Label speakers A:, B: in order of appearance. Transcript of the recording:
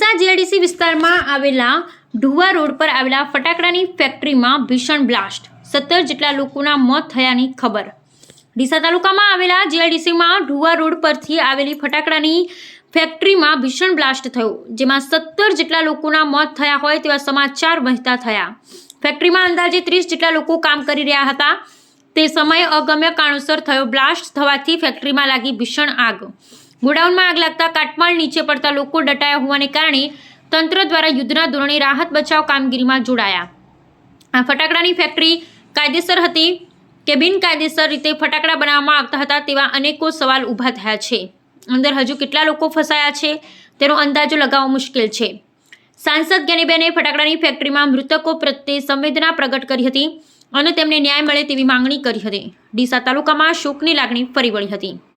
A: Deesa GIDC વિસ્તારમાં આવેલા ઢુવા road પર આવેલા ફટાકડાની ફેક્ટરીમાં ભીષણ બ્લાસ્ટ, 17 જેટલા લોકોના મોત થયાની ખબર। ડીસા તાલુકામાં આવેલા જીઆઈડીસીમાં ઢુવા રોડ પરથી આવેલી ફટાકડાની ફેક્ટરીમાં ભીષણ બ્લાસ્ટ થયો, જેમાં 17 જેટલા લોકોના મોત થયા હોય તેવા સમાચાર વહેતા થયા। ફેક્ટરીમાં અંદાજે 30 જેટલા લોકો કામ કરી રહ્યા હતા। તે સમયે અગમ્ય કારણોસર થયો બ્લાસ્ટ થવાથી ફેક્ટરીમાં લાગી ભીષણ આગ। ગોડાઉનમાં આગ લાગતા કાટમાળ નીચે પડતા લોકો દટાયા હોવાને કારણે તંત્ર દ્વારા યુદ્ધના ધોરણે રાહત બચાવ કામગીરીમાં જોડાયા। આ ફટાકડાની ફેક્ટરી કાયદેસર હતી કે બિનકાયદેસર રીતે ફટાકડા બનાવવામાં આવતા હતા તેવા અનેકો સવાલ ઊભા થયા છે। અંદર હજુ કેટલા લોકો ફસાયા છે તેનો અંદાજો લગાવવો મુશ્કેલ છે। સાંસદ જ્ઞાનીબેને ફટાકડાની ફેક્ટરીમાં મૃતકો પ્રત્યે સંવેદના પ્રગટ કરી હતી અને તેમને ન્યાય મળે તેવી માંગણી કરી હતી। ડીસા તાલુકામાં શોકની લાગણી ફરી વળી હતી।